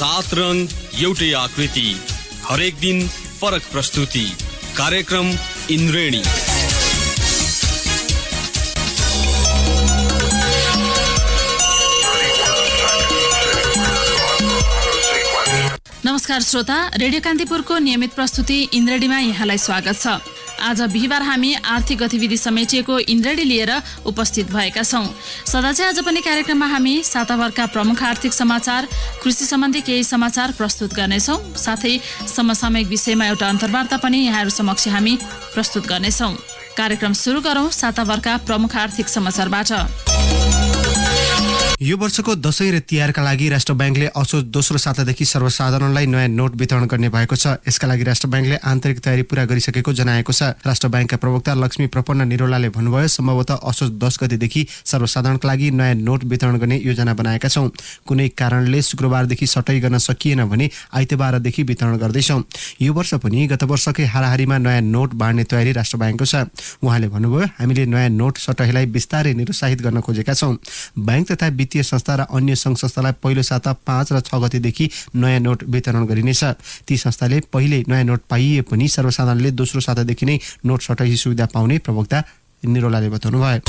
7 रङ एउटै आकृति, हरेक दिन फरक प्रस्तुति। कार्यक्रम इन्द्रेणी। नमस्कार श्रोता, रेडियो कान्तिपुरको नियमित प्रस्तुति इन्द्रेणीमा यहाँलाई स्वागत छ। आज बिहिबार हामी आर्थिक गतिविधि समेटिएको इन्द्रेणी लिएर उपस्थित भएका छौं। सदा चाहिँ आज पनि कार्यक्रममा हामी साताभरका प्रमुख आर्थिक समाचार, कृषि सम्बन्धी केही समाचार प्रस्तुत गर्नेछौं। साथै समसामयिक विषयमा एउटा अन्तर्वार्ता पनि यहाँहरू समक्ष हामी प्रस्तुत गर्नेछौं। कार्यक्रम सुरु गरौं साताभरका प्रमुख आर्थिक समाचारबाट। यो वर्षको दशैं र तिहारका लागि राष्ट्र ब्याङ्कले असोज दोस्रो सातादेखि सर्वसाधारणलाई नयाँ नोट वितरण गर्ने भएको छ। यसका लागि राष्ट्र ब्याङ्कले आन्तरिक तयारी पूरा गरिसकेको जनाएको छ। राष्ट्र ब्याङ्कका प्रवक्ता लक्ष्मी प्रपन्न निरोलाले भन्नुभयो, सम्भवतः असोज 10 गतेदेखि सर्वसाधारणका लागि नयाँ नोट वितरण गर्ने योजना बनाएका छौं। कुनै कारणले शुक्रबारदेखि सटै गर्न सकिएन भने आइतबारदेखि वितरण गर्दैछौं। यो वर्ष पनि गत वर्षकै हाराहारीमा नयाँ नोट बाँड्ने तयारी राष्ट्र ब्याङ्कको छ। उहाँले भन्नुभयो, हामीले नयाँ नोट सटहीलाई बिस्तारै निरुत्साहित गर्न खोजेका छौं। ब्याङ्क तथा वित्तीय संस्था र अन्य संघ संस्थालाई पहिलो साता 5 र 6 गतेदेखि नयाँ नोट वितरण गरिनेछ। ती संस्थाले पहिले नयाँ नोट पाइए पनि सर्वसाधारणले दोस्रो सातादेखि नै नोट सटही सुविधा पाउने प्रवक्ता निरोलाले बताउनुभयो।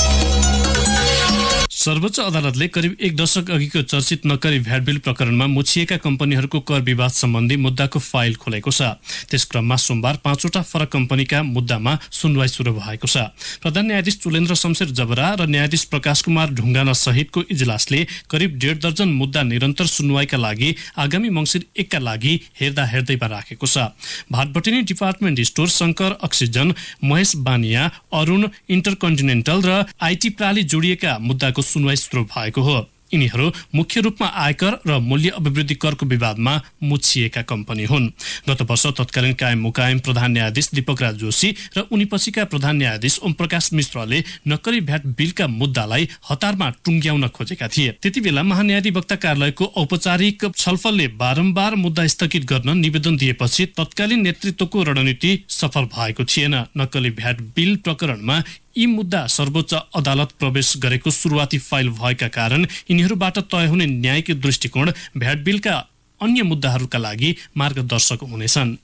सर्वोच्च अदालतले करिब 1 दशक अघिको चर्चित नक्कली भ्याट बिल प्रकरणमा मुछिएका कम्पनीहरूको कर विवाद सम्बन्धी मुद्दाको फाइल खोलेको छ। त्यस क्रममा सोमबार 5वटा फरक कम्पनीका मुद्दामा सुनवाई सुरु भएको छ। प्रधान न्यायाधीश चुलेन्द्र शमशेर जबरा र न्यायाधीश प्रकाश कुमार ढुङ्गाना सहितको इजलासले करिब 1.5 दर्जन मुद्दा निरन्तर सुनवाईका लागि आगामी मङ्सिर 1 का लागि हेर्दैमा राखेको छ। Bhatbhateni department store, Shankar oxygen, Mahesh Baniya, Arun इन्टरकन्टिनेन्टल र आइटी प्राली जोडिएका मुद्दाको सुनवाई सुरु भएको हो। यिनीहरू मुख्य रूपमा आयकर र मूल्य अभिवृद्धि करको विवादमा मुछिएका कम्पनी हुन्। गत वर्ष तत्कालीन कायम मुकायम प्रधान न्यायाधीश दीपक राज जोशी र उनीपछिका प्रधान न्यायाधीश ओम प्रकाश मिश्रले नक्कली भ्याट बिलका मुद्दालाई हतारमा टुङ्ग्याउन खोजेका थिए। त्यति बेला महान्यायाधिवक्ता कार्यालयको औपचारिक छलफलले बारम्बार मुद्दा स्थगित गर्न निवेदन दिएपछि तत्कालीन नेतृत्वको रणनीति सफल भएको थिएन। नक्कली भ्याट बिल प्रकरणमा यी मुद्दा सर्वोच्च अदालत प्रवेश गरेको सुरुवाती फाइल भएका कारण यिनीहरूबाट तय हुने न्यायिक दृष्टिकोण भ्याट बिलका अन्य मुद्दाहरूका लागि मार्गदर्शक हुनेछन्।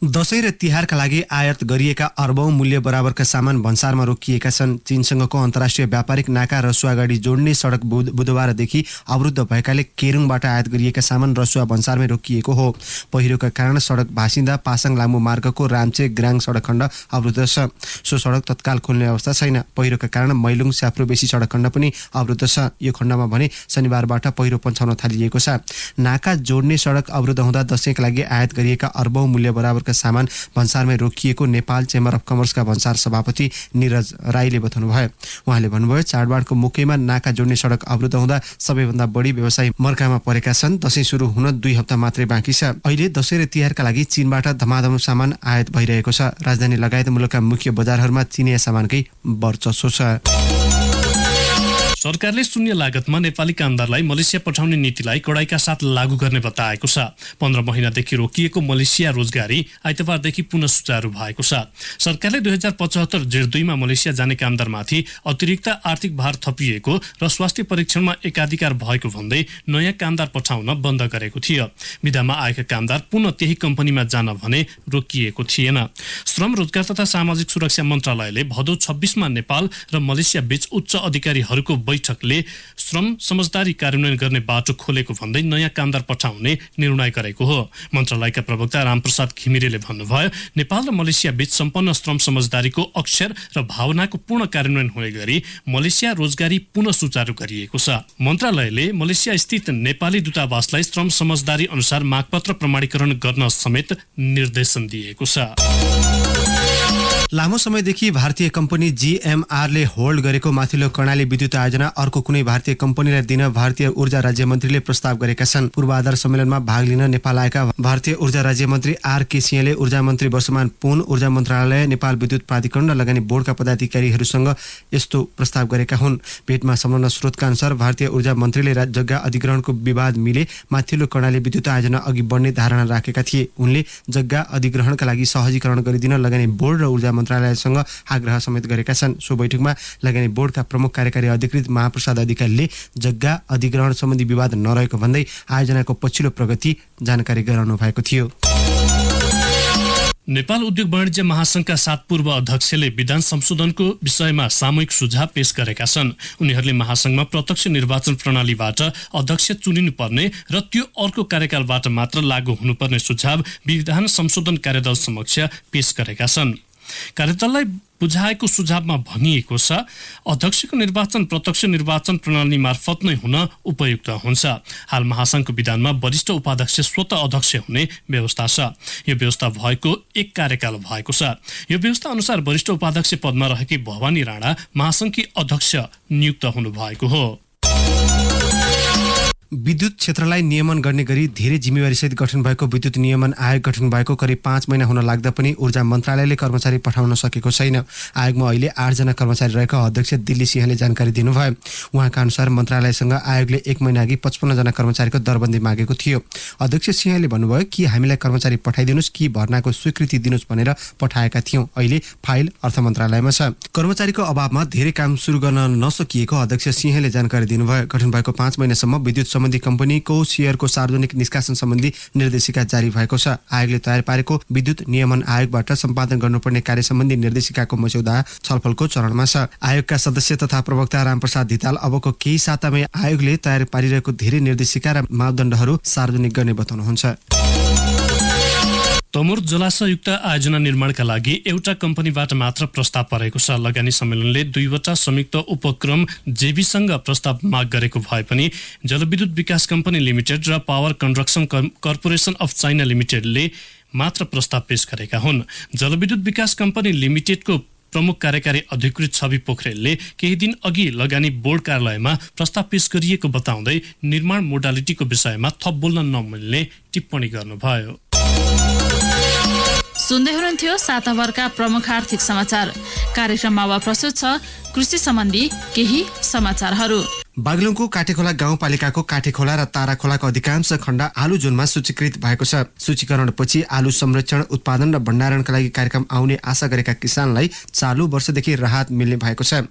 दशैं र तिहारका लागि आयात गरिएका अर्बौं मूल्य बराबरका सामान भन्सारमा रोकिएका छन्। चीनसँगको अन्तर्राष्ट्रिय व्यापारिक नाका रसुवा गाडी जोड्ने सडक बुधबारदेखि अवरुद्ध भएकाले केरुङबाट आयात गरिएका सामान रसुवा भन्सारमै रोकिएको हो। पहिरोका कारण सडक भासिँदा पासाङ लामो मार्गको रामचे ग्राङ सडक खण्ड अवरुद्ध छ। सो सडक तत्काल खोल्ने अवस्था छैन। पहिरोका कारण मैलुङ स्याफ्रो बेसी सडक खण्ड पनि अवरुद्ध छ। यो खण्डमा भने शनिबारबाट पहिरो पन्छाउन थालिएको छ। नाका जोड्ने सडक अवरुद्ध हुँदा दशैंका लागि आयात गरिएका अर्बौं मूल्य बराबरका सामान भन्सारमै रोकिएको नेपाल चेम्बर अफ कमर्सका भन्सार सभापति निरज राईले बताउनुभयो। उहाँले भन्नुभयो, चाडबाडको मुखैमा नाका जोड्ने सडक अवरुद्ध हुँदा सबैभन्दा बढी व्यवसायी मर्कामा परेका छन्। दशैं सुरु हुन 2 हप्ता मात्रै बाँकी छ। अहिले दशैं र तिहारका लागि चीनबाट धमाधम सामान आयात भइरहेको छ। राजधानी लगायत मुलुकका मुख्य बजारहरूमा चिनिया सामानकै वर्चस्व छ। सरकारले शून्य लागतमा नेपाली कामदारलाई मलेसिया पठाउने नीतिलाई कडाइका साथ लागू गर्ने बताएको छ। 15 महिनादेखि रोकिएको मलेसिया रोजगारी आइतबारदेखि पुनः सुचारू भएको छ। सरकारले 2075 जेठ 2 मा मलेसिया जाने कामदारमाथि अतिरिक्त आर्थिक भार थपिएको र स्वास्थ्य परीक्षणमा एकाधिकार भएको भन्दै नयाँ कामदार पठाउन बन्द गरेको थियो। विधामा आएका कामदार पुनः त्यही कम्पनीमा जान भने रोकिएको थिएन। श्रम, रोजगार तथा सामाजिक सुरक्षा मन्त्रालयले भदौ 26 मा नेपाल र मलेसिया बीच उच्च अधिकारीहरूको बैठकले श्रम समझदारी कार्यान्वयन गर्ने बाटो खोलेको भन्दै नयाँ कामदार पठाउने निर्णय गरेको हो। मन्त्रालयका प्रवक्ता रामप्रसाद घिमिरेले भन्नुभयो, नेपाल र मलेसिया बीच सम्पन्न श्रम समझदारीको अक्षर र भावनाको पूर्ण कार्यान्वयन हुने गरी मलेसिया रोजगारी पुनः सुचारू गरिएको छ। मन्त्रालयले मलेसिया स्थित नेपाली दूतावासलाई श्रम समझदारी अनुसार मागपत्र प्रमाणीकरण गर्न समेत निर्देशन दिएको छ। लामो समयदेखि भारतीय कम्पनी जीएमआरले होल्ड गरेको माथिल्लो कर्णाली विद्युत आयोजना अर्को कुनै भारतीय कम्पनीलाई दिन भारतीय ऊर्जा राज्य मन्त्रीले प्रस्ताव गरेका छन्। पूर्वाधार सम्मेलनमा भाग लिन नेपाल आएका भारतीय ऊर्जा राज्य मन्त्री आर.के. सिंहले ऊर्जा मन्त्री वर्षमान पुन, ऊर्जा मन्त्रालय, नेपाल विद्युत प्राधिकरण र लगानी बोर्डका पदाधिकारीहरूसँग यस्तो प्रस्ताव गरेका हुन्। भेटमा संलग्न स्रोतका अनुसार भारतीय ऊर्जा मन्त्रीले जग्गा अधिग्रहणको विवाद मिले माथिल्लो कर्णाली विद्युत आयोजना अघि बढ्ने धारणा राखेका थिए। उनले जग्गा अधिग्रहणका लागि सहजीकरण गरिदिन लगानी बोर्ड र ऊर्जा मन्त्रालयसँग आग्रह समेत गरेका छन्। सो बैठकमा लगानी बोर्डका प्रमुख कार्यकारी अधिकृत महाप्रसाद अधिकारीले जग्गा अधिग्रहण सम्बन्धी विवाद नरहेको भन्दै आयोजनाको पछिल्लो प्रगति जानकारी गराउनु भएको थियो। नेपाल उद्योग वाणिज्य महासंघका 7 पूर्व अध्यक्षले विधान संशोधनको विषयमा सामूहिक सुझाव पेश गरेका छन्। उनीहरूले महासंघमा प्रत्यक्ष निर्वाचन प्रणालीबाट अध्यक्ष चुनिनुपर्ने र त्यो अर्को कार्यकालबाट मात्र लागू हुनुपर्ने सुझाव विधान संशोधन कार्यदल समक्ष पेश गरेका छन्। कार्यदललाई बुझाएको सुझावमा भनिएको छ अध्यक्षको निर्वाचन प्रत्यक्ष निर्वाचन प्रणाली मार्फत नै हुन उपयुक्त हुन्छ। हाल महासंघको विधानमा वरिष्ठ उपाध्यक्ष स्वतः अध्यक्ष हुने व्यवस्था छ। यो व्यवस्था भएको 1 कार्यकाल भएको छ। यो व्यवस्था अनुसार वरिष्ठ उपाध्यक्ष पदमा रहेकी भवानी राणा महासंघकी अध्यक्ष नियुक्त हुनु भएको हो। विद्युत क्षेत्रलाई नियमन गर्ने गरी धेरै जिम्मेवारीसहित गठन भएको विद्युत नियमन आयोग गठन भएको करिब 5 महिना हुन लाग्दा पनि ऊर्जा मन्त्रालयले कर्मचारी पठाउन सकेको छैन। आयोगमा अहिले 8 जना कर्मचारी रहेका अध्यक्ष दिल्ली सिंहले जानकारी दिनुभयो। उहाँका अनुसार मन्त्रालयसँग आयोगले 1 महिना अघि 55 जना कर्मचारीको दरबन्दी मागेको थियो। अध्यक्ष सिंहले भन्नुभयो कि हामीलाई कर्मचारी पठाइदिनुस् कि भर्नाको स्वीकृति दिनुस् भनेर पठाएका थियौं। अहिले फाइल अर्थ मन्त्रालयमा छ। कर्मचारीको अभावमा धेरै काम सुरु गर्न नसकिएको अध्यक्ष सिंहले जानकारी दिनुभयो। गठन भएको 5 महिनासम्म विद्युत सम्बन्धी कम्पनीको शेयरको सार्वजनिक निष्कासन सम्बन्धी निर्देशिका जारी भएको छ। आयोगले तयार पारेको विद्युत नियमन आयोगबाट सम्पादन गर्नुपर्ने कार्य सम्बन्धी निर्देशिकाको मस्यौदा छलफलको चरणमा छ। आयोगका सदस्य तथा प्रवक्ता रामप्रसाद धिताल अबको केही सातामै आयोगले तयार पारिरहेको धेरै निर्देशिका र मापदण्डहरू सार्वजनिक गर्ने बताउनुहुन्छ। तमोर जलाशयुक्त आयोजना निर्माणका लागि एउटा कम्पनीबाट मात्र प्रस्ताव परेको छ। लगानी सम्मेलनले 2वटा संयुक्त उपक्रम जेबीसँग प्रस्ताव माग गरेको भए पनि जलविद्युत विकास कम्पनी लिमिटेड र power construction corporation of China लिमिटेडले मात्र प्रस्ताव पेश गरेका हुन्। जलविद्युत विकास कम्पनी लिमिटेडको प्रमुख कार्यकारी अधिकृत छवि पोखरेलले केही दिन अघि लगानी बोर्ड कार्यालयमा प्रस्ताव पेश गरिएको बताउँदै निर्माण मोडालिटीको विषयमा थप बोल्न नमिल्ने टिप्पणी गर्नुभयो। सुन्दै हुनुहुन्थ्यो साताभरका प्रमुख आर्थिक समाचार। कार्यक्रममा अब प्रस्तुत छ कृषि सम्बन्धी केही समाचारहरू। बागलुङको काटेखोला गाउँपालिकाको काटेखोला र ताराखोलाको अधिकांश खण्ड आलु जोनमा सूचीकृत भएको छ। सूचीकरणपछि आलु संरक्षण उत्पादन र भण्डारणका लागि कार्यक्रम आउने आशा गरेका किसानलाई चालु वर्षदेखि राहत मिल्ने भएको छ।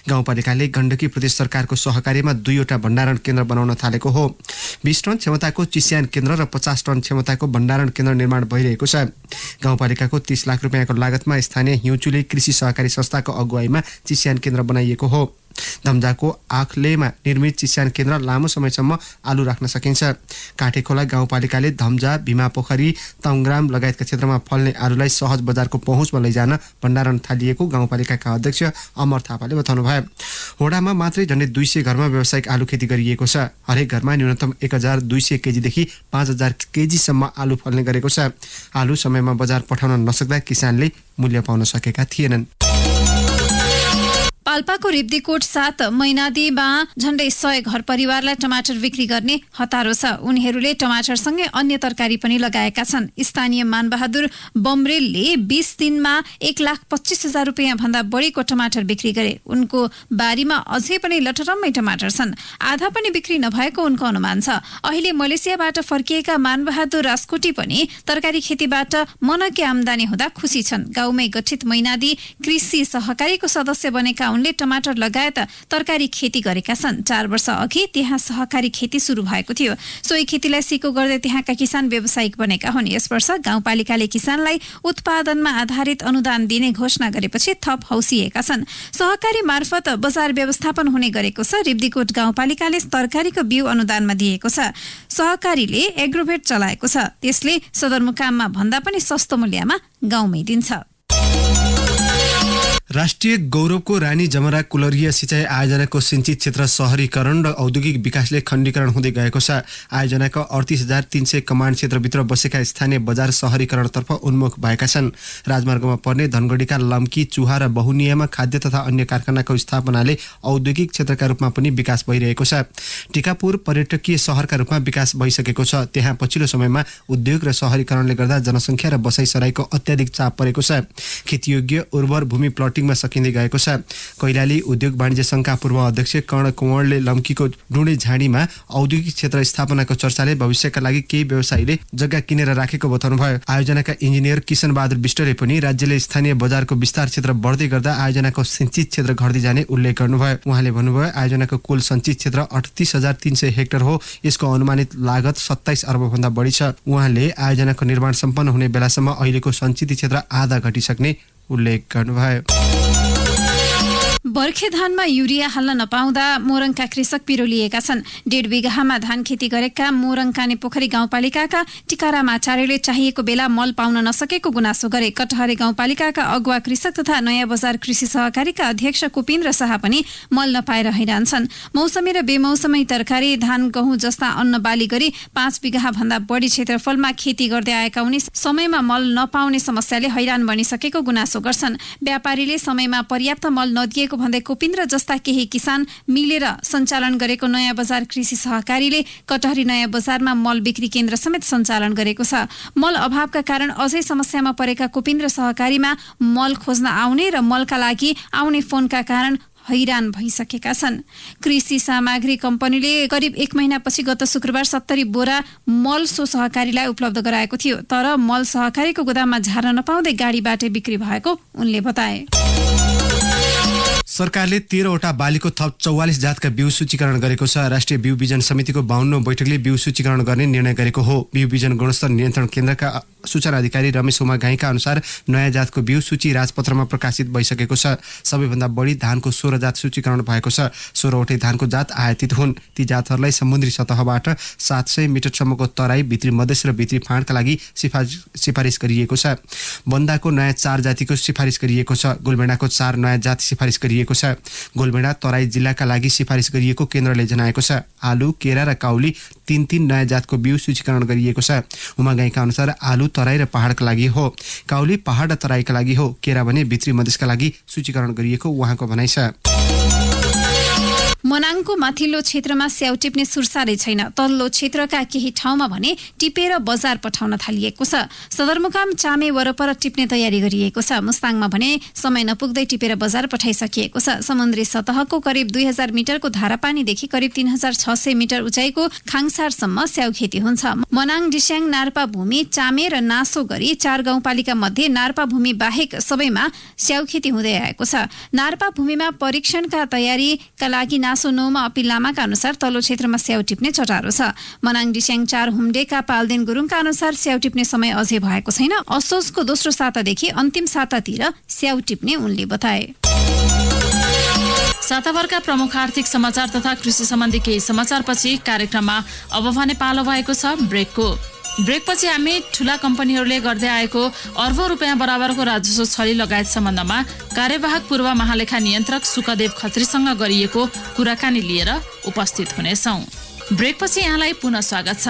गाउँपालिकाले गण्डकी प्रदेश सरकारको सहकार्यमा 2वटा भण्डारण केन्द्र बनाउन थालेको हो। 20 टन क्षमताको चिस्यान केन्द्र र 50 टन क्षमताको भण्डारण केन्द्र निर्माण भइरहेको छ। गाउँपालिकाको 30 लाख रुपियाँको लागतमा स्थानीय हिउँचुली कृषि सहकारी संस्थाको अगुवाईमा चिस्यान केन्द्र बनाइएको हो। धम्जाको आखलेमा निर्मित चिस्यान केन्द्र लामो समयसम्म आलु राख्न सकिन्छ। काटेखोला गाउँपालिकाले धम्जा, भीमा पोखरी, तङ्ग्राम लगायतका क्षेत्रमा फल्ने आलुलाई सहज बजारको पहुँचमा लैजान भण्डारण थालिएको गाउँपालिकाका अध्यक्ष अमर थापाले बताउनुभयो। होडामा मात्रै झन्डै 200 घरमा व्यावसायिक आलु खेती गरिएको छ। हरेक घरमा न्यूनतम 1200 केजीदेखि 5000 केजीसम्म आलु फल्ने गरेको छ। आलु समयमा बजार पठाउन नसक्दा किसानले मूल्य पाउन सकेका थिएनन्। पाल्पाको रिब्दीकोट 7 महिनादीमा झण्डै 100 घर परिवारलाई टमाटर बिक्री गर्ने हतारो छ। उनीहरूले टमाटरसँगै अन्य तरकारी पनि लगाएका छन्। स्थानीय मानबहादुर बमरेलले 20 दिनमा 1,25,000 रुपियाँ भन्दा बढीको टमाटर बिक्री गरे। उनको बारीमा अझै पनि लटरम्मै टमाटर छन्। आधा पनि बिक्री नभएको उनको अनुमान छ। अहिले मलेसियाबाट फर्किएका मानबहादुर राजकोटी पनि तरकारी खेतीबाट मनकी आमदानी हुँदा खुसी छन्। गाउँमै गठित मैनादी कृषि सहकारीको सदस्य बनेका उनले टमाटर लगायत तरकारी खेती गरेका छन्। 4 वर्ष अघि त्यहाँ सहकारी खेती सुरु भएको थियो। सोही खेतीलाई सिको गर्दै त्यहाँका किसान व्यावसायिक बनेका हुन्। यस वर्ष गाउँपालिकाले किसानलाई उत्पादनमा आधारित अनुदान दिने घोषणा गरेपछि थप हौसिएका छन्। सहकारी मार्फत बजार व्यवस्थापन हुने गरेको छ। रिब्दीकोट गाउँपालिकाले तरकारीको बिउ अनुदानमा दिएको छ। सहकारीले एग्रोभेट चलाएको छ। त्यसले सदरमुकाममा भन्दा पनि सस्तो मूल्यमा गाउँमै दिन्छ। राष्ट्रिय गौरवको रानी जमरा कुलरीय सिँचाइ आयोजनाको सिन्चित क्षेत्र शहरीकरण र औद्योगिक विकासले खण्डीकरण हुँदै गएको छ। आयोजनाको 38,300 कमाण्ड क्षेत्रभित्र बसेका स्थानीय बजार शहरीकरणतर्फ उन्मुख भएका छन्। राजमार्गमा पर्ने धनगढीका लम्की, चुहा र बहुनियमा खाद्य तथा अन्य कारखानाको स्थापनाले औद्योगिक क्षेत्रका रूपमा पनि विकास भइरहेको छ। टिकापुर पर्यटकीय सहरका रूपमा विकास भइसकेको छ। त्यहाँ पछिल्लो समयमा उद्योग र शहरीकरणले गर्दा जनसङ्ख्या र बसाइसराईको अत्याधिक चाप परेको छ। खेतीयोग्य उर्वर भूमि प्लटिङ बुटिङमा सकिँदै गएको छ। कैलाली उद्योग वाणिज्य संघका पूर्व अध्यक्ष कर्ण कुँवरले लम्कीको डुँडे झाडीमा औद्योगिक क्षेत्र स्थापनाको चर्चाले भविष्यका लागि केही व्यवसायीले जग्गा किनेर राखेको बताउनुभयो। आयोजनाका इन्जिनियर किशन बहादुर विष्टले पनि राज्यले स्थानीय बजारको विस्तार क्षेत्र बढ्दै गर्दा आयोजनाको सञ्चित क्षेत्र घट्दै जाने उल्लेख गर्नुभयो। उहाँले भन्नुभयो आयोजनाको कुल सञ्चित क्षेत्र 38,300 हेक्टर हो। यसको अनुमानित लागत 27 अर्बभन्दा बढी छ। उहाँले आयोजनाको निर्माण सम्पन्न हुने बेलासम्म अहिलेको सञ्चित क्षेत्र आधा घटिसक्ने उल्लेख गर्नुभयो। बर्खे धानमा युरिया हाल्न नपाउँदा मोरङका कृषक पिरोलिएका छन्। 1.5 बिघामा धान खेती गरेका मोरङकाने पोखरी गाउँपालिकाका टिकाराम आचार्यले चाहिएको बेला मल पाउन नसकेको गुनासो गरे। कटहरे गाउँपालिकाका अगुवा कृषक तथा नयाँ बजार कृषि सहकारीका अध्यक्ष कुपिन्द्र शाह पनि मल नपाएर हैरान छन्। मौसमी र बेमौसमी तरकारी धान गहुँ जस्ता अन्न बाली गरी 5 बिघा भन्दा बढी क्षेत्रफलमा खेती गर्दै आएका उनी समयमा मल नपाउने समस्याले हैरान बनिसकेको गुनासो गर्छन्। व्यापारीले समयमा पर्याप्त मल नदिएको भन्दै कुपिन्द्र जस्ता केही किसान मिलेर सञ्चालन गरेको नयाँ बजार कृषि सहकारीले कटहरी नयाँ बजारमा मल बिक्री केन्द्र समेत सञ्चालन गरेको छ। मल अभावका कारण अझै समस्यामा परेका कुपिन्द्र सहकारीमा मल खोज्न आउने र मलका लागि आउने फोनका कारण हैरान भइसकेका छन्। कृषि सामग्री कम्पनीले करिब 1 महिनापछि गत शुक्रबार 70 बोरा मल सो सहकारीलाई उपलब्ध गराएको थियो। तर मल सहकारीको गोदाममा झार्न नपाउँदै गाडीबाटै बिक्री भएको उनले बताए। सरकारले 13वटा बालीको थप 44 जातका बिउ सूचीकरण गरेको छ। राष्ट्रिय बिउ बिजन समितिको 52औं बैठकले बिउ सूचीकरण गर्ने निर्णय गरेको हो। बिउ बिजन गुणस्तर नियन्त्रण केन्द्रका सूचना अधिकारी रमेश उमा घाइका अनुसार नयाँ जातको बिउ सूची राजपत्रमा प्रकाशित भइसकेको छ। सबैभन्दा बढी धानको 16 जात सूचीकरण भएको छ। 16वटै धानको जात आयातित हुन्। ती जातहरूलाई समुद्री सतहबाट 700 मिटरसम्मको तराई, भित्री मधेस र भित्री फाँडका लागि सिफारिस गरिएको छ। बन्दाको नयाँ 4 जातिको सिफारिस गरिएको छ। गोलभेडाको 4 नयाँ जात सिफारिस गरिएको छ। गोलभेडा तराई जिल्लाका लागि सिफारिस गरिएको केन्द्रले जनाएको छ। आलु, केरा र काउली 3 नयाँ जातको बिउ सूचीकरण गरिएको छ। उमा गाईका अनुसार आलु तराई र पहाडका लागि हो, काउली पहाड र तराईका लागि हो, केरा भने भित्री मधेसका लागि सूचीकरण गरिएको उहाँको भनाइ छ। मनाङको माथिल्लो क्षेत्रमा स्याउ टिप्ने सुरसारै छैन। तल्लो क्षेत्रका केही ठाउँमा भने टिपेर बजार पठाउन थालिएको छ। सदरमुकाम चामे वरपर टिप्ने तयारी गरिएको छ। मुस्ताङमा भने समय नपुग्दै टिपेर बजार पठाइसकिएको छ। समुद्री सतहको करिब 2000 मिटरको धारापानीदेखि करिब 3600 मिटर उचाइको खाङसारसम्म स्याउ खेती हुन्छ। मनाङ, डिस्याङ, नार्पा भूमि, चामे र नासो गरी 4 गाउँपालिका मध्ये नार्पा भूमि बाहेक सबैमा स्याउ खेती हुँदै आएको छ। नार्पा भूमिमा परीक्षणका तयारीका लागि नासो 9 मा अपिल लामाका अनुसार तल्लो क्षेत्रमा स्याउ टिप्ने चटारो छ। मनाङ, डिस्याङ 4 हुम्डेका पाल्देन गुरुङका अनुसार स्याउ टिप्ने समय अझै भएको छैन। असोजको दोस्रो सातादेखि अन्तिम सातातिर स्याउ टिप्ने उनले बताए। साताभरका प्रमुख आर्थिक समाचार तथा कृषि सम्बन्धी केही समाचारपछि कार्यक्रममा अब भने पालो भएको छ ब्रेकको। ब्रेकपछि हामी ठूला कम्पनीहरूले गर्दै आएको अर्बौं रुपियाँ बराबरको राजस्व छली लगायत सम्बन्धमा कार्यवाहक पूर्व महालेखा नियन्त्रक सुकदेव खत्रीसँग गरिएको कुराकानी लिएर उपस्थित हुनेछौँ। ब्रेकपछि यहाँलाई पुनः स्वागत छ।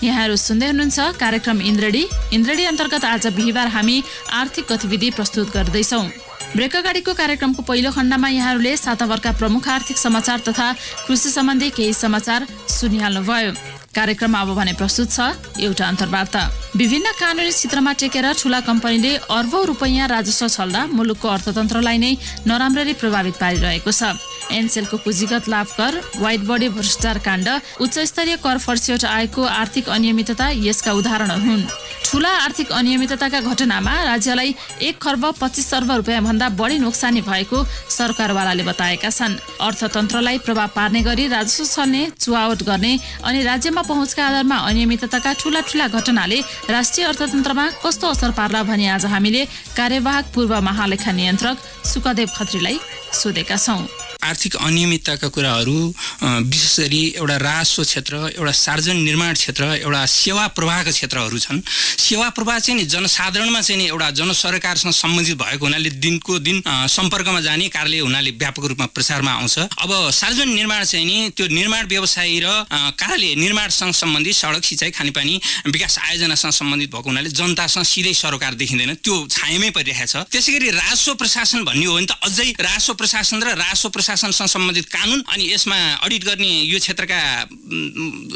यहाँहरू सुन्दै हुनुहुन्छ कार्यक्रम इन्द्रेडी अन्तर्गत आज बिहिबार हामी आर्थिक गतिविधि प्रस्तुत गर्दैछौँ। ब्रेक अगाडिको कार्यक्रमको पहिलो खण्डमा यहाँहरूले साताभरका प्रमुख आर्थिक समाचार तथा कृषि सम्बन्धी केही समाचार सुनिहाल्नुभयो। कार्यक्रममा अब भने प्रस्तुत छ एउटा अन्तर्वार्ता। विभिन्न कानुनी क्षेत्रमा टेकेर ठूला कम्पनीले अर्बौं रुपैयाँ राजस्व छल्दा मुलुकको अर्थतन्त्रलाई नै नराम्ररी प्रभावित पारिरहेको छ। एनसेलको पुँजीगत लाभ कर, व्हाइट बडी भ्रष्टाचार काण्ड, उच्च स्तरीय कर फर्स्यौट आएको आर्थिक अनियमितता यसका उदाहरणहरू हुन्। ठूला आर्थिक अनियमितताका घटनामा राज्यलाई 1 खर्ब 25 अर्ब रुपियाँ भन्दा बढी नोक्सानी भएको सरकारवालाले बताएका छन्। अर्थतन्त्रलाई प्रभाव पार्ने गरी राजस्व छल्ने, चुहावट गर्ने अनि राज्यमा पहुँचका आधारमा अनियमितताका ठूला घटनाले राष्ट्रिय अर्थतन्त्रमा कस्तो असर पार्ला भनी आज हामीले कार्यवाहक पूर्व महालेखा नियन्त्रक सुकदेव खत्रीलाई सोधेका छौँ। आर्थिक अनियमितताका कुराहरू विशेष गरी एउटा राजस्व क्षेत्र, एउटा सार्वजनिक निर्माण क्षेत्र, एउटा सेवा प्रवाहका क्षेत्रहरू छन्। सेवा प्रवाह चाहिँ नि जनसाधारणमा चाहिँ नि एउटा जनसरकारसँग सम्बन्धित भएको हुनाले दिनको दिन सम्पर्कमा जाने कार्यालय हुनाले व्यापक रूपमा प्रचारमा आउँछ। अब सार्वजनिक निर्माण चाहिँ नि त्यो निर्माण व्यवसायी र कार्यालय निर्माणसँग सम्बन्धित सडक, सिँचाइ, खानेपानी विकास आयोजनासँग सम्बन्धित भएको हुनाले जनतासँग सिधै सरोकार देखिँदैन, त्यो छायामै परिरहेको छ। त्यसैगरी राजस्व प्रशासन भन्ने हो भने त अझै राजस्व प्रशासन र राजस्व प्रशासनसँग सम्बन्धित कानुन अनि यसमा अडिट गर्ने यो क्षेत्रका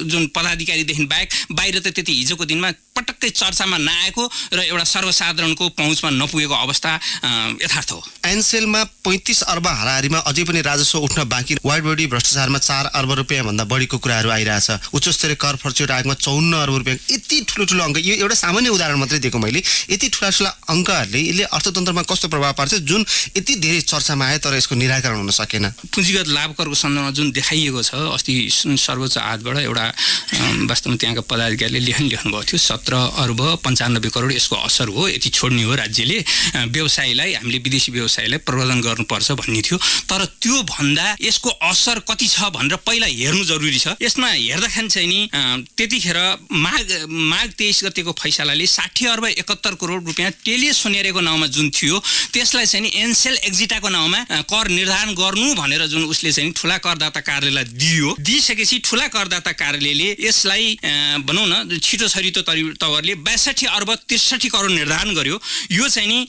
जुन पदाधिकारीदेखि बाहिर त त्यति हिजोको दिनमा पटक्कै चर्चामा नआएको र एउटा सर्वसाधारणको पहुँचमा नपुगेको अवस्था यथार्थ हो। एनसेलमा 35 अर्ब हाराहारीमा अझै पनि राजस्व उठ्न बाँकी, वाइड बडी भ्रष्टाचारमा 4 अर्ब रुपियाँ भन्दा बढीको कुराहरू आइरहेछ। उच्च स्तरीय कर फर्च्युट आयोगमा 54 अर्ब रुपियाँ। यति ठुलो अङ्क, यो एउटा सामान्य उदाहरण मात्रै दिएको मैले। यति ठुला अङ्कहरूले यसले अर्थतन्त्रमा कस्तो प्रभाव पार्छ जुन यति धेरै चर्चामा आयो तर यसको निराकरण हुन सकेन? पुँजीगत लाभ करको सन्दर्भमा जुन देखाइएको छ, अस्ति सर्वोच्च आदालतबाट एउटा वास्तवमा त्यहाँका पदाधिकारीले लेख्नु भएको थियो, 17 अर्ब 95 करोड यसको असर हो, यति छोड्ने हो राज्यले, व्यवसायलाई हामीले विदेशी व्यवसायलाई प्रबन्धन गर्नुपर्छ भन्ने थियो। तर त्यो भन्दा यसको असर कति छ भनेर पहिला हेर्नु जरुरी छ। यसमा हेर्दाखेरि चाहिँ नि त्यतिखेर माघ 23 गतेको फैसलाले 60 अर्ब 71 करोड रुपियाँ टेली सोनेरीको नाउँमा जुन थियो त्यसलाई चाहिँ नि एनसेल एक्जिटाको नाउँमा कर निर्धारण गर्नु भनेर जुन उसले चाहिँ ठुला करदाता कार्यालयलाई दिइसकेपछि ठुला करदाता कार्यालयले यसलाई भनौँ न छिटो छरितो तवरले 62 अर्ब 63 करोड निर्धारण गर्यो। यो चाहिँ नि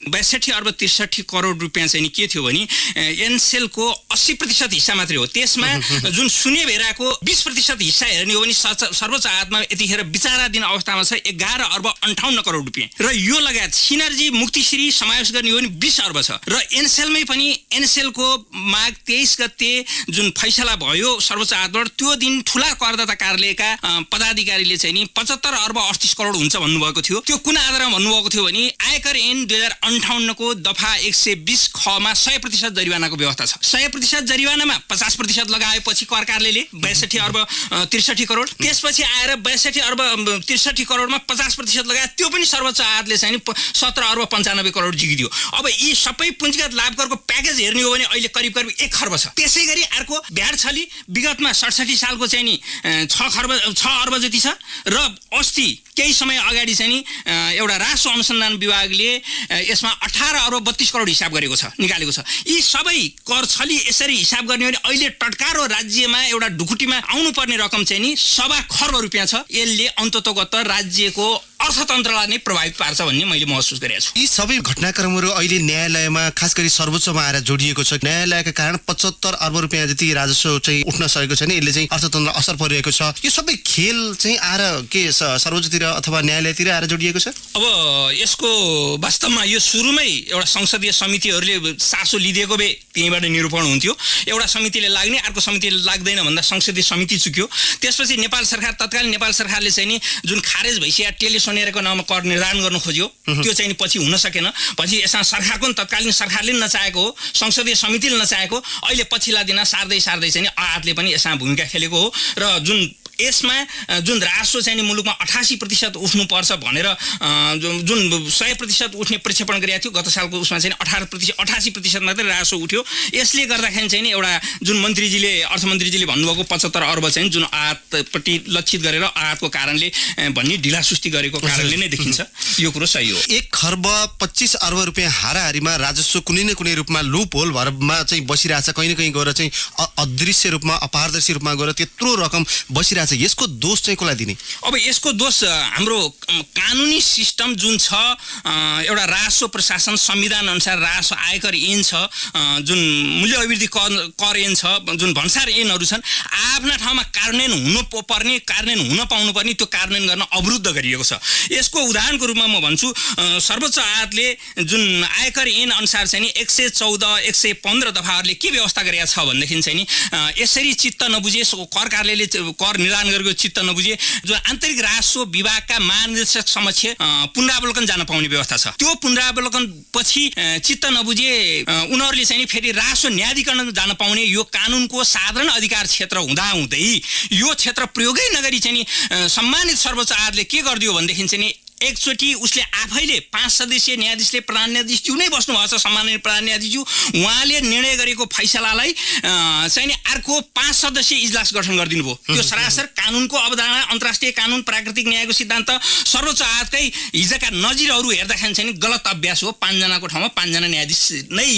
62 अर्ब 63 करोड रुपियाँ चाहिँ नि के थियो भने एनसेलको 80% हिस्सा मात्रै हो। त्यसमा जुन शून्य भेराको 20% हिस्सा हेर्ने हो भने सर्वोच्च अदालतमा यतिखेर विचाराधीन अवस्थामा छ 11 अर्ब 58 करोड रुपियाँ र यो लगायत सिनर्जी मुक्तिश्री समावेश गर्ने हो भने 20 अर्ब छ। र एनसेलमै पनि एनसेलको माघ 23 गते जुन फैसला भयो सर्वोच्च अदालतबाट, त्यो दिन ठुला करदाता कार्यालयका पदाधिकारीले चाहिँ नि 75 अर्ब 38 करोड हुन्छ भन्नुभएको थियो। त्यो कुन आधारमा भन्नुभएको थियो भने आयकर ऐन 2058 को दफा 120 खमा 100% जरिवानाको व्यवस्था छ। 100% जरिवानामा 50% लगाएपछि कर कार्यालयले 62 अर्ब 63 करोड, त्यसपछि आएर 62 अर्ब 63 करोडमा 50% लगाए, त्यो पनि सर्वोच्च अदालतले चाहिँ 17 अर्ब 95 करोड जिगिदियो। अब यी सबै पुँजीगत लाभ करको प्याकेज हेर्ने हो भने अहिले करिब 1 खर्ब छ। त्यसै गरी अर्को भ्याट छली विगतमा 67 सालको चाहिँ नि 6 अर्ब जति छ र अस्ति केही समय अगाडि चाहिँ नि एउटा राजस्व अनुसन्धान विभागले यसमा 18 अर्ब 32 करोड हिसाब गरेको छ, निकालेको छ। यी सबै कर छली यसरी हिसाब गर्ने हो भने अहिले टटकारो राज्यमा एउटा ढुकुटीमा आउनुपर्ने रकम चाहिँ नि 1.25 खर्ब रुपियाँ छ। यसले अन्ततोगत राज्यको अर्थतन्त्रलाई नै प्रभावित पार्छ भन्ने मैले महसुस गरेको छु। यी सबै घटनाक्रमहरू अहिले न्यायालयमा खास गरी सर्वोच्चमा आएर जोडिएको छ। न्यायालयका कारण 75 अर्ब रुपियाँ जति राजस्व चाहिँ उठ्न सकेको छैन। यसले चाहिँ अर्थतन्त्र असर परिरहेको छ। यो सबै खेल चाहिँ आएर के सर्वोच्चतिर अथवा न्यायालयतिर आएर जोडिएको छ? अब यसको वास्तवमा यो सुरुमै एउटा संसदीय समितिहरूले सासो लिदिएको भए त्यहीँबाट निरूपण हुन्थ्यो। एउटा समितिले लाग्ने, अर्को समितिले लाग्दैन भन्दा संसदीय समिति चुक्यो। त्यसपछि नेपाल सरकार, तत्कालीन नेपाल सरकारले चाहिँ नि जुन खारेज भइसकेका टेली सोनेरीको नाममा कर निर्धारण गर्न खोज्यो, त्यो चाहिँ पछि हुन सकेन। पछि यसमा सरकारको तत्कालीन सरकारले नचाहेको हो, संसदीय समितिले नचाहेको। अहिले पछिल्ला दिन सार्दै चाहिँ आयातले पनि यसमा भूमिका खेलेको हो र जुन यसमा जुन राजस्व चाहिँ मुलुकमा 88% उठ्नुपर्छ भनेर जुन 100% उठ्ने प्रक्षेपण गरेको थियो गत सालको उसमा चाहिँ 88% मात्रै राजस्व उठ्यो। यसले गर्दाखेरि चाहिँ नि एउटा जुन अर्थमन्त्रीजीले भन्नुभएको 75 अर्ब चाहिँ जुन आयातपट्टि लक्षित गरेर आयातको कारणले भन्ने ढिलासुस्ती गरेको कारणले नै देखिन्छ। यो कुरो सही हो। 1 खर्ब 25 अर्ब रुपियाँ हाराहारीमा राजस्व कुनै न कुनै रूपमा लुप होल भरमा चाहिँ बसिरहेछ। कहीँ न कहीँ गएर चाहिँ अदृश्य रूपमा, अपारदर्शी रूपमा गएर त्यत्रो रकम बसिरहेछ। यसको दोष चाहिँ कसलाई दिने? अब यसको दोष हाम्रो कानुनी सिस्टम जुन छ, एउटा राजस्व प्रशासन संविधान अनुसार राजस्व आयकर ऐन छ, जुन मूल्य अभिवृद्धि कर ऐन छ, जुन भन्सार ऐनहरू छन्, आफ्ना ठाउँमा कार्यान्वयन हुनुपर्ने, कार्यान्वयन हुन पाउनुपर्ने, त्यो कार्यान्वयन गर्न अवरुद्ध गरिएको छ। यसको उदाहरणको रूपमा म भन्छु, सर्वोच्च अदालतले जुन आयकर ऐन अनुसार चाहिँ नि 114, 115 दफाहरूले के व्यवस्था गरेका छ भनेदेखि चाहिँ नि यसरी चित्त नबुझे, कर कार्यालयले कर निर्धारण गरेको चित्त नबुझे जो आन्तरिक राजस्व विभागका महानिर्देशक समक्ष पुनरावलोकन जान पाउने व्यवस्था छ। त्यो पुनरावलोकन पछि चित्त नबुझे उनीहरूले चाहिँ फेरि राजस्व न्यायाधिकरण जान पाउने यो कानुनको साधारण अधिकार क्षेत्र हुँदाहुँदै यो क्षेत्र प्रयोगै नगरी चाहिँ सम्मानित सर्वोच्च अदालतले के गरिदियो भनेदेखि चाहिँ एकचोटि उसले आफैले 5 सदस्यीय न्यायाधीशले प्रधान न्यायाधीशज्यू नै बस्नु भएको छ, सम्माननीय प्रधान न्यायाधीशज्यू, उहाँले निर्णय गरेको फैसलालाई चाहिँ अर्को 5 सदस्यीय इजलास गठन गरिदिनु भयो। त्यो सरासर कानुनको अवधारणा, अन्तर्राष्ट्रिय कानुन, प्राकृतिक न्यायको सिद्धान्त, सर्वोच्च अदालतकै हिजोका नजिरहरू हेर्दाखेरि चाहिँ गलत अभ्यास हो। 5 जनाको ठाउँमा 5 जना न्यायाधीश नै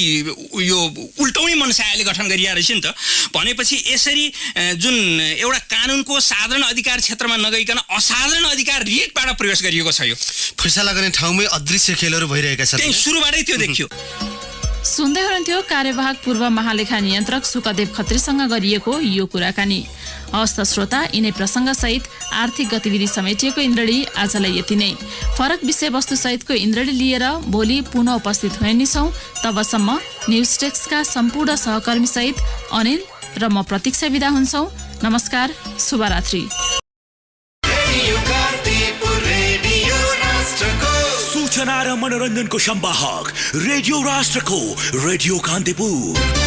यो उल्टाउने मनसायले गठन गरिया रहेछ नि त। भनेपछि यसरी जुन एउटा कानुनको साधारण अधिकार क्षेत्रमा नगइकन असाधारण अधिकार रिटबाट प्रवेश गरिएको छ। फैसला गर्ने ठाउँमै अदृश्य खेलहरू भइरहेका छन्। त्यही सुरुबाटै त्यो देखियो। सुन्दै हुनुहुन्थ्यो कार्यवाहक पूर्व महालेखा नियन्त्रक सुकदेव खत्रीसँग गरिएको यो कुराकानी। हस्त श्रोता, यिनै प्रसङ्गसहित आर्थिक गतिविधि समेटिएको इन्द्रणी आजलाई यति नै। फरक विषयवस्तु सहितको इन्द्रणी लिएर भोलि पुनः उपस्थित हुने छौँ। तबसम्म न्युज डेस्कका सम्पूर्ण सहकर्मी सहित अनिल र म प्रतीक्षा बिदा हुन्छौँ। नमस्कार, शुभरात्रि। सूचना र मनोरञ्जनको सम्वाहक रेडियो राष्ट्रको रेडियो कान्तिपुर।